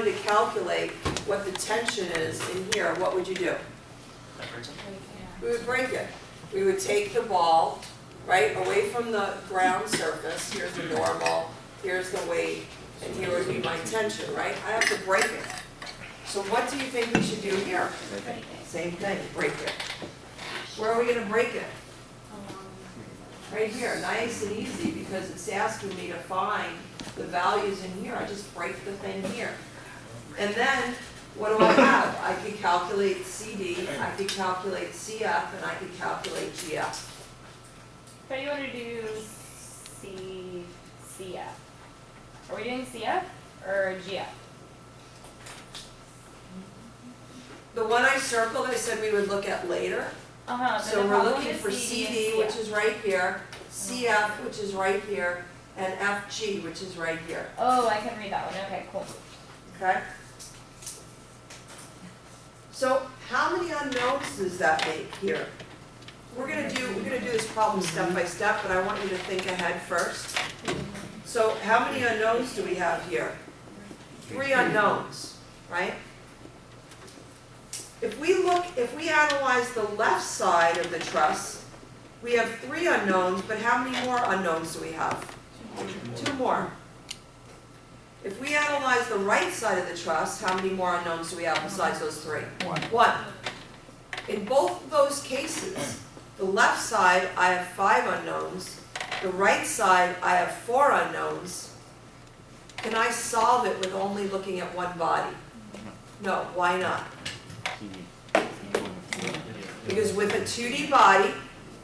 wanted to calculate what the tension is in here, what would you do? We would break it. We would take the ball, right, away from the ground surface. Here's the normal, here's the weight, and here would be my tension, right? I have to break it. So what do you think we should do here? Same thing, break it. Where are we going to break it? Right here, nice and easy, because it's asking me to find the values in here. I just break the thing here. And then, what do I have? I could calculate CD, I could calculate CF, and I could calculate GF. But you want to do CF. Are we doing CF or GF? The one I circled, I said we would look at later. So we're looking for CD, which is right here, CF, which is right here, and FG, which is right here. Oh, I can read that one. Okay, cool. Okay? So how many unknowns does that make here? We're gonna do this problem step by step, but I want you to think ahead first. So how many unknowns do we have here? 3 unknowns, right? If we analyze the left side of the truss, we have 3 unknowns, but how many more unknowns do we have? 2 more. If we analyze the right side of the truss, how many more unknowns do we have besides those 3? 1. In both of those cases, the left side I have 5 unknowns, the right side I have 4 unknowns. Can I solve it with only looking at one body? No, why not? Because with a 2D body,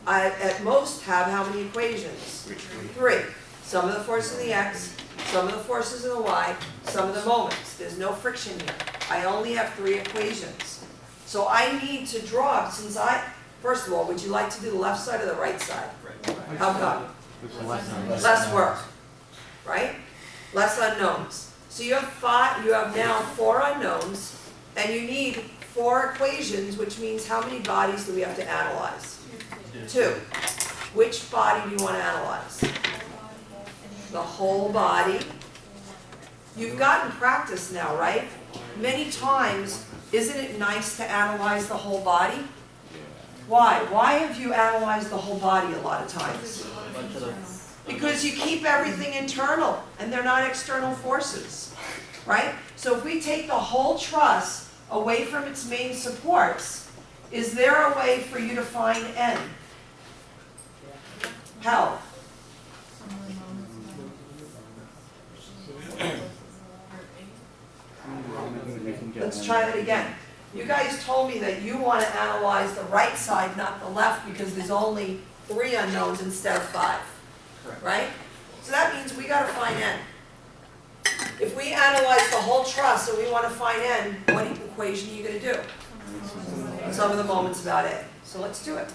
I at most have how many equations? 3. Some of the forces in the x, some of the forces in the y, some of the moments. There's no friction here. I only have 3 equations. So I need to draw, first of all, would you like to do the left side or the right side? How come? Less work, right? Less unknowns. So you have now 4 unknowns, and you need 4 equations, which means how many bodies do we have to analyze? 2. Which body do you want to analyze? The whole body. You've gotten practice now, right? Many times, isn't it nice to analyze the whole body? Why? Why have you analyzed the whole body a lot of times? Because you keep everything internal, and they're not external forces, right? So if we take the whole truss away from its main supports, is there a way for you to find N? How? Let's try that again. You guys told me that you want to analyze the right side, not the left, because there's only 3 unknowns instead of 5, right? So that means we got to find N. If we analyze the whole truss and we want to find N, what equation are you going to do? Some of the moments about A. So let's do it.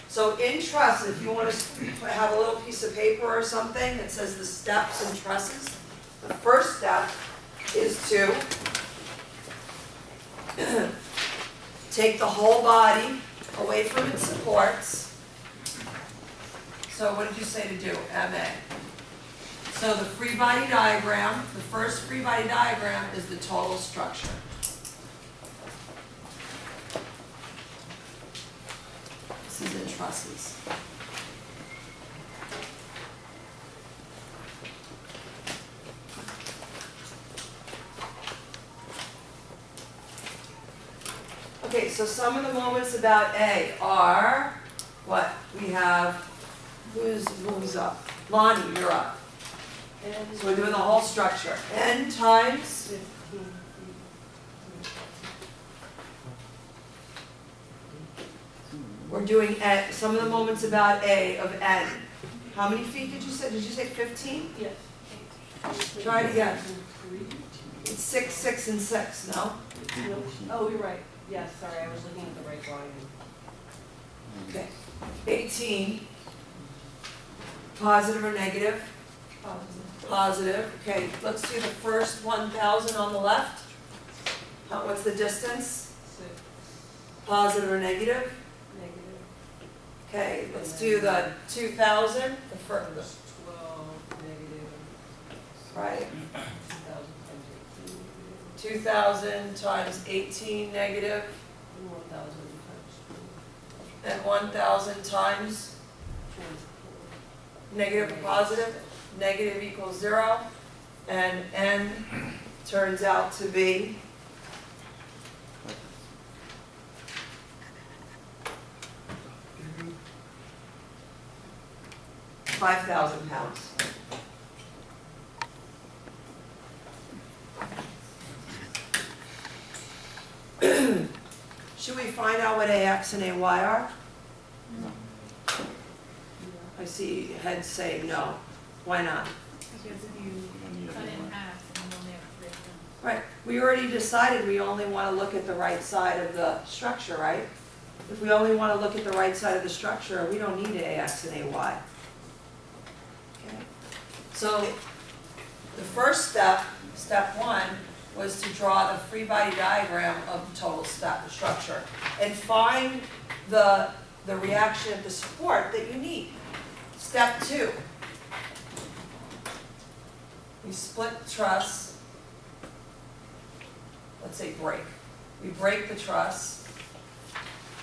So in truss, if you want to have a little piece of paper or something that says the steps in trusses, the first step is to take the whole body away from its supports. So what did you say to do? MA. So the free body diagram, the first free body diagram is the total structure. This is in trusses. Okay, so some of the moments about A are what? We have, who's up? Lonnie, you're up. So we're doing the whole structure. N times we're doing some of the moments about A of N. How many feet did you say? Did you say 15? Yes. Try it again. It's 6, 6, and 6, no? Oh, you're right. Yes, sorry, I was looking at the right volume. Okay. 18. Positive or negative? Positive. Okay, let's do the first 1,000 on the left. What's the distance? 6. Positive or negative? Negative. Okay, let's do the 2,000. The first. 12, negative. Right. 2010. 2,000 times 18 negative, 1,000 times and 1,000 times negative or positive. Negative equals 0, and n turns out to be 5,000 pounds. Should we find out what AX and AY are? I see heads saying no. Why not? Because if you cut it in half, and you only have 3 of them. Right, we already decided we only want to look at the right side of the structure, right? If we only want to look at the right side of the structure, we don't need AX and AY. Okay. So the first step, step 1, was to draw the free body diagram of the total structure and find the reaction of the support that you need. Step 2, we split the truss, let's say break. We break the truss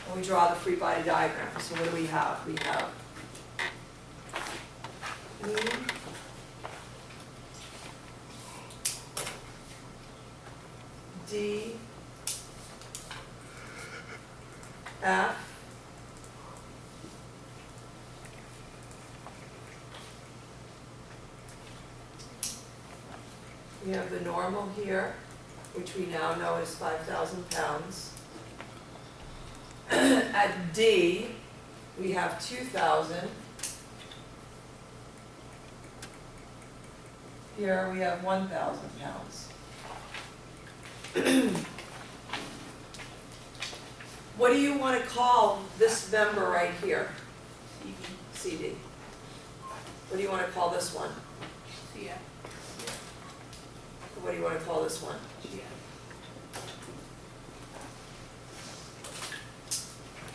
and we draw the free body diagram. So what do we have? We have E, D, F, we have the normal here, which we now know is 5,000 pounds. At D, we have 2,000. Here we have 1,000 pounds. What do you want to call this member right here? CD. What do you want to call this one? Yeah. What do you want to call this one?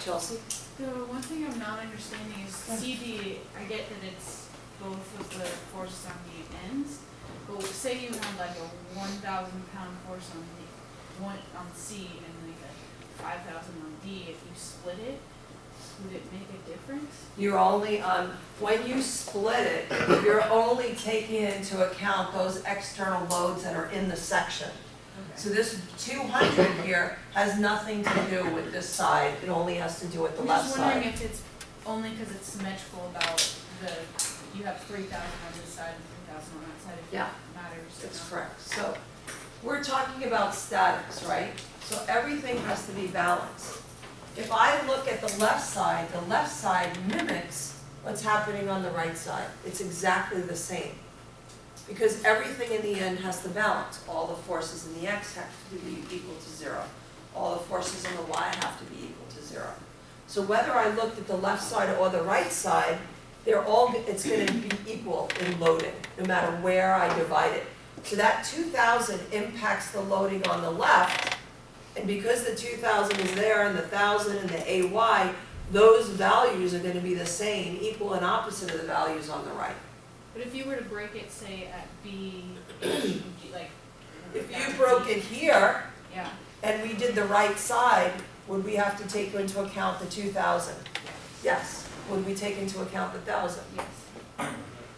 Chelsea? The one thing I'm not understanding is CD, I get that it's both of the forces on the ends, but say you have like a 1,000 pound force on the one on C and like a 5,000 on D, if you split it, would it make a difference? You're only, when you split it, you're only taking into account those external loads that are in the section. So this 200 here has nothing to do with this side, it only has to do with the I'm left just wondering side. if it's only because it's symmetrical about you have 3,000 on this side and 3,000 on that side, if Yeah. it matters. That's correct. So we're talking about statics, right? So everything has to be balanced. If I look at the left side mimics what's happening on the right side. It's exactly the same. Because everything in the end has to balance. All the forces in the X have to be equal to 0. All the forces in the Y have to be equal to 0. So whether I looked at the left side or the right side, it's going to be equal in loading, no matter where I divide it. So that 2,000 impacts the loading on the left, and because the 2,000 is there and the 1,000 and the AY, those values are going to be the same, equal and opposite of the values on the right. But if you were to break it, say at B, H, like. If you broke it here, Yeah. and we did the right side, would we have to take into account the 2,000? Yes. Would we take into account the 1,000? Yes.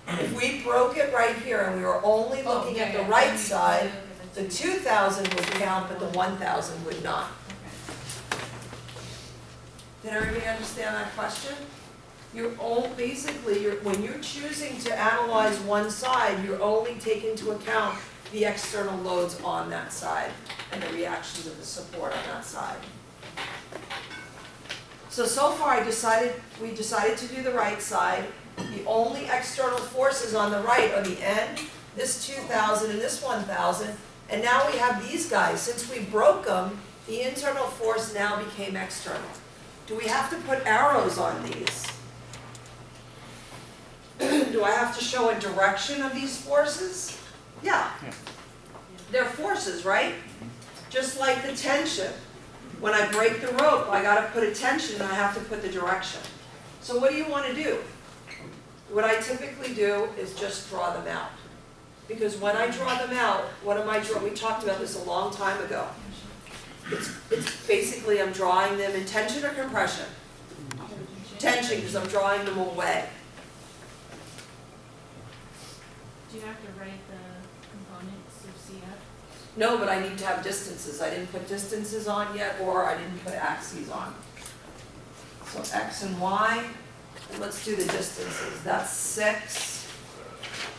If we broke it right here and we were only looking at the right side, the 2,000 would count, but the 1,000 would not. Okay. Did everybody understand that question? When you're choosing to analyze one side, you're only taking into account the external loads on that side and the reactions of the support on that side. So far we decided to do the right side. The only external forces on the right are the N, this 2,000 and this 1,000, and now we have these guys. Since we broke them, the internal force now became external. Do we have to put arrows on these? Do I have to show a direction of these forces? Yeah. They're forces, right? Just like the tension. When I break the rope, I gotta put a tension and I have to put the direction. So what do you want to do? What I typically do is just draw them out. Because when I draw them out, what am I drawing? We talked about this a long time ago. It's basically I'm drawing them in tension or compression. Tension, because I'm drawing them away. Do you have to write the components of CF? No, but I need to have distances. I didn't put distances on yet, or I didn't put axes on. So X and Y, and let's do the distances. That's 6.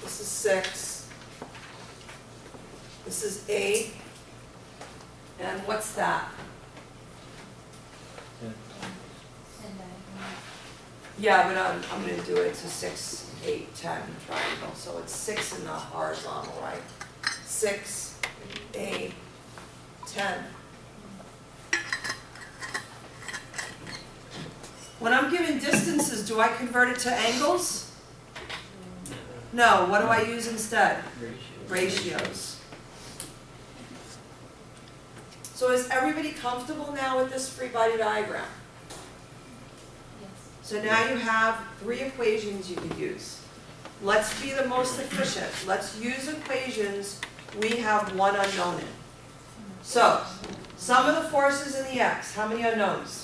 This is 6. This is 8. And what's that? Yeah, but I'm gonna do it to 6, 8, 10 triangle. So it's 6 in the horizontal, right? 6, 8, 10. When I'm given distances, do I convert it to angles? No, what do I use instead? Ratios. So is everybody comfortable now with this free body diagram? Yes. So now you have 3 equations you can use. Let's be the most efficient. Let's use equations we have one unknown in. So, sum of the forces in the X, how many unknowns?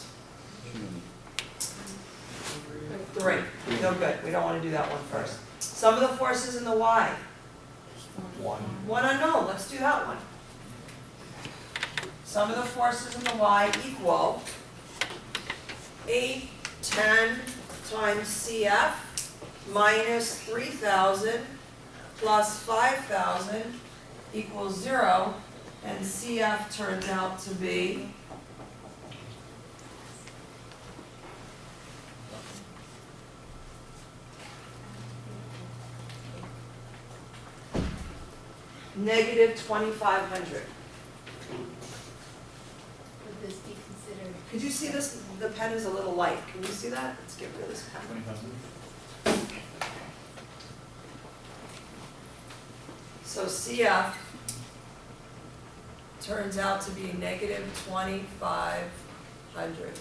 3. No good, we don't want to do that one first. Sum of the forces in the Y. 1 unknown, let's do that one. Sum of the forces in the Y equal 8, 10 times CF minus 3,000 plus 5,000 equals 0, and CF turns out to be negative 2,500. Would this be considered? Could you see this? The pen is a little light. Can you see that? Let's get rid of this pen. So CF turns out to be negative 2,500.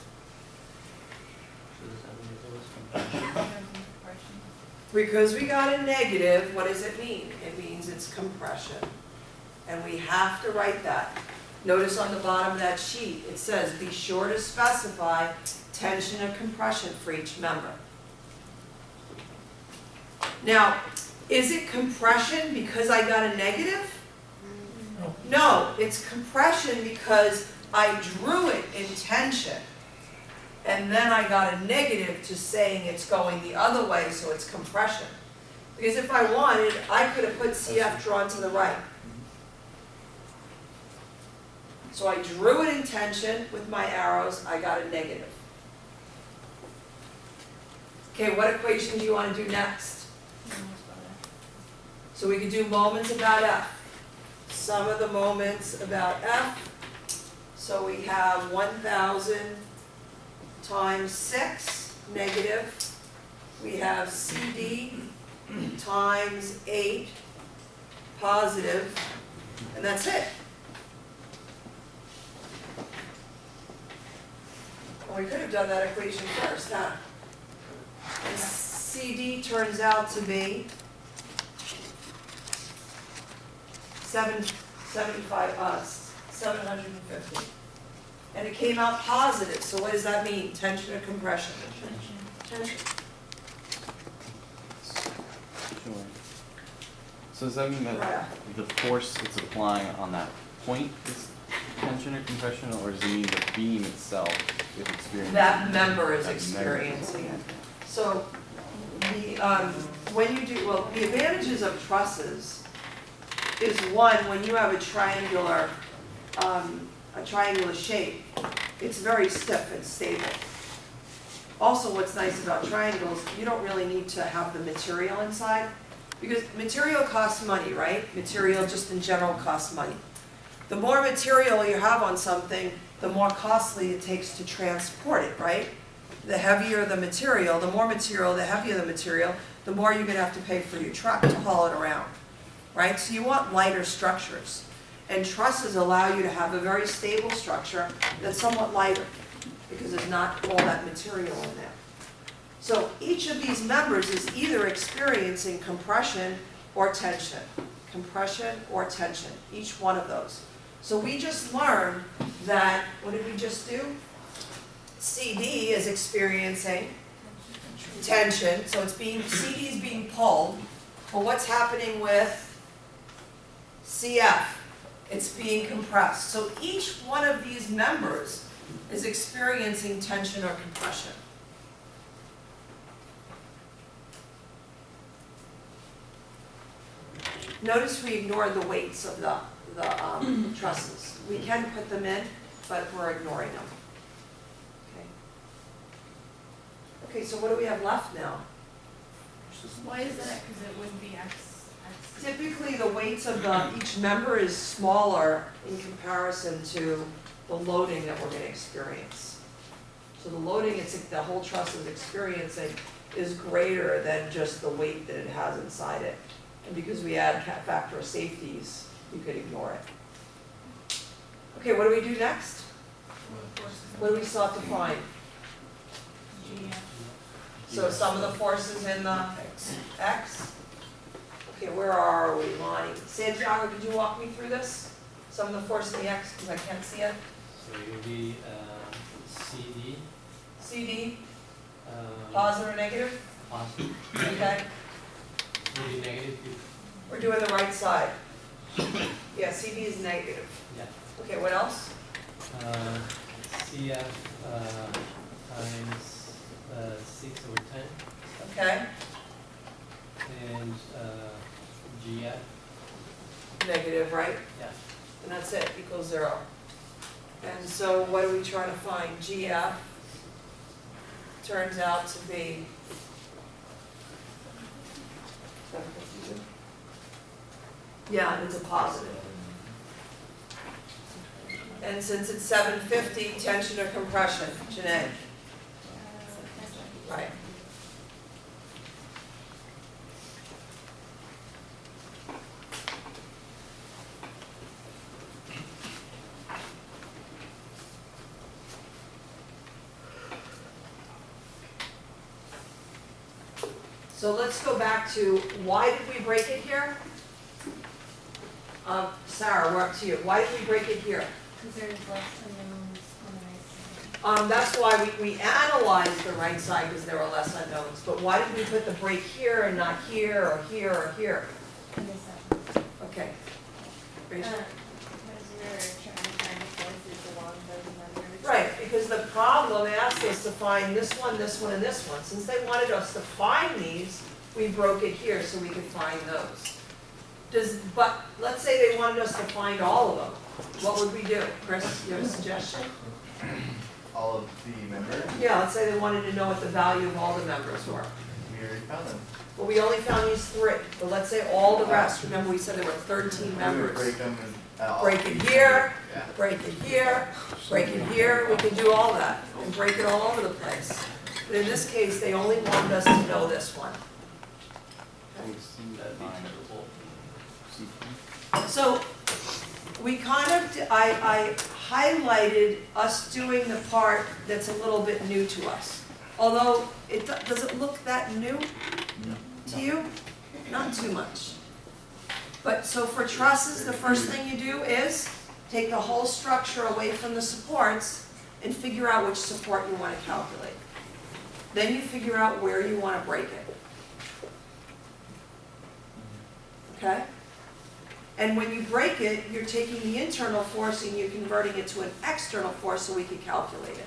Because we got a negative, what does it mean? It means it's compression. And we have to write that. Notice on the bottom of that sheet, it says, be sure to specify tension and compression for each member. Now, is it compression because I got a negative? No, it's compression because I drew it in tension. And then I got a negative to saying it's going the other way, so it's compression. Because if I wanted, I could have put CF drawn to the right. So I drew it in tension with my arrows, I got a negative. Okay, what equation do you want to do next? So we could do moments about F. Sum of the moments about F. So we have 1,000 times 6, negative. We have CD times 8, positive, and that's it. Well, we could have done that equation first, huh? And CD turns out to be 750. And it came out positive, so what does that mean? Tension or compression? Tension. Sure. So does that mean that the force it's applying on that point is tension or compression, or does it mean the beam itself is experiencing? That member is that experiencing it. So the when you do, well, the advantages of trusses is one, when you have a triangular shape, it's very stiff and stable. Also, what's nice about triangles, you don't really need to have the material inside, because material costs money, right? Material just in general costs money. The more material you have on something, the more costly it takes to transport it, right? The heavier the material, the more material, the heavier the material, the more you're going to have to pay for your truck to haul it around, right? So you want lighter structures. And trusses allow you to have a very stable structure that's somewhat lighter, because there's not all that material in there. So each of these members is either experiencing compression or tension. compression, or tension, each one of those. So we just learned that, what did we just do? CD is experiencing tension, so it's being, CD is being pulled. But what's happening with CF? It's being compressed. So each one of these members is experiencing tension or compression. Notice we ignored the weights of the trusses. We can put them in, but we're ignoring them. Okay. Okay, so what do we have left now? Why is that? Because it wouldn't be X. Typically, the weights of each member is smaller in comparison to the loading that we're going to experience. So the loading the whole truss is experiencing is greater than just the weight that it has inside it. And because we add factor of safeties, you could ignore it. Okay, what do we do next? What do we start to find? GF. So some of the forces in the X. Okay, where are we, Lonnie? Santiago, could you walk me through this? Some of the forces in the X, because I can't see it. So it will be CD. CD, positive or negative? Positive. Okay, Will be negative. we're doing the right side. Yeah, CD is negative. Yeah. Okay, what else? CF times 6/10, Okay, and GF. negative, right? Yeah. And that's it, equals 0. And so what are we trying to find? GF turns out to be, yeah, and it's a positive. And since it's 750, tension or compression, Janae? Right. So let's go back to, why did we break it here? Sarah, we're up to you. Why did we break it here? Because there's less unknowns on the right side. That's why we analyzed the right side, because there were less unknowns. But why did we put the break here and not here or here or here? On this side. Okay. Rachel? Because we're trying to find the forces along those numbers. Right, because the problem asked us to find this one, and this one. Since they wanted us to find these, we broke it here so we could find those. But let's say they wanted us to find all of them. What would we do? Chris, you have a suggestion? All of the members, Yeah, let's say they wanted to know what the value of all the members were. we already found them. Well, we only found these 3, but let's say all the rest. Remember, we said there were 13 We would members. break them in, Break it here, Yeah. break it here, break it here, we can do all that, and break it all over the place. But in this case, they only wanted us to know this one. That'd be terrible. So, we kind of, I highlighted us doing the part that's a little bit new to us. Although, does it look that new to you? Not too much. But, so for trusses, the first thing you do is take the whole structure away from the supports and figure out which support you want to calculate. Then you figure out where you want to break it. Okay? And when you break it, you're taking the internal force and you're converting it to an external force so we can calculate it.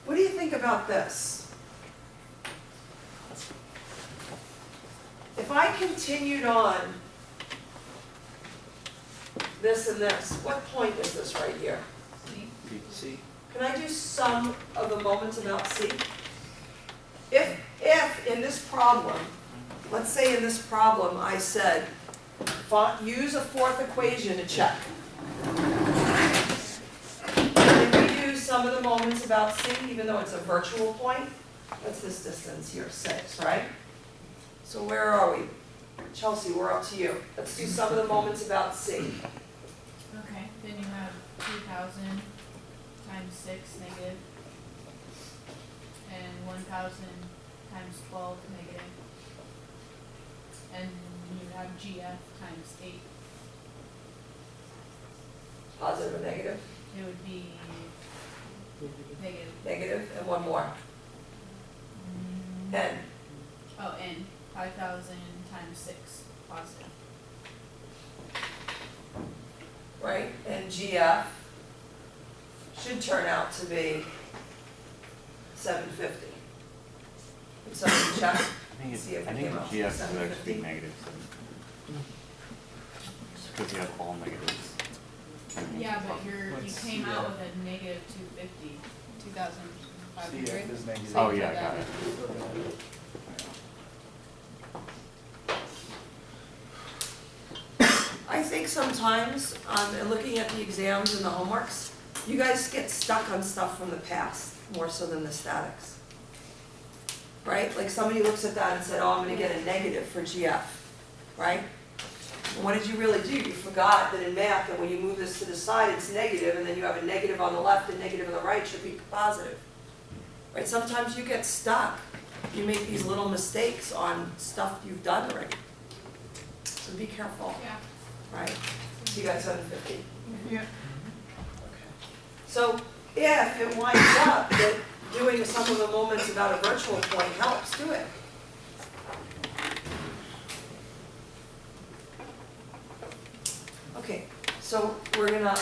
What do you think about this? If I continued on this and this, what point is this right here? C. Can I do some of the moments about C? If in this problem, let's say in this problem I said, use a fourth equation to check. Can we use some of the moments about C, even though it's a virtual point? What's this distance here? 6, right? So where are we? Chelsea, we're up to you. Let's do some of the moments about C. Okay, then you have 2,000 times 6 negative, and 1,000 times 12 negative, and and you have GF times 8, Positive or negative? it would be negative. Negative, and one more. N, Oh, N, 5,000 times 6, positive. right? And GF should turn out to be 750. Can somebody check? I See if think it the came out GF is 750. actually negative, just because you have all negatives. Yeah, but you What's came CF? out with a negative 250, 2,500. CF is negative. Oh, yeah, got it. I think sometimes, in looking at the exams and the homeworks, you guys get stuck on stuff from the past, more so than the statics. Right? Like somebody looks at that and said, oh, I'm gonna get a negative for GF, right? And what did you really do? You forgot that in math, that when you move this to the side, it's negative, and then you have a negative on the left and negative on the right should be positive. Right? Sometimes you get stuck. You make these little mistakes on stuff you've done already. So be careful. Yeah. Right, so you got 750. Yeah. Okay. So if it winds up that doing some of the moments about a virtual point helps, do it. Okay, so we're gonna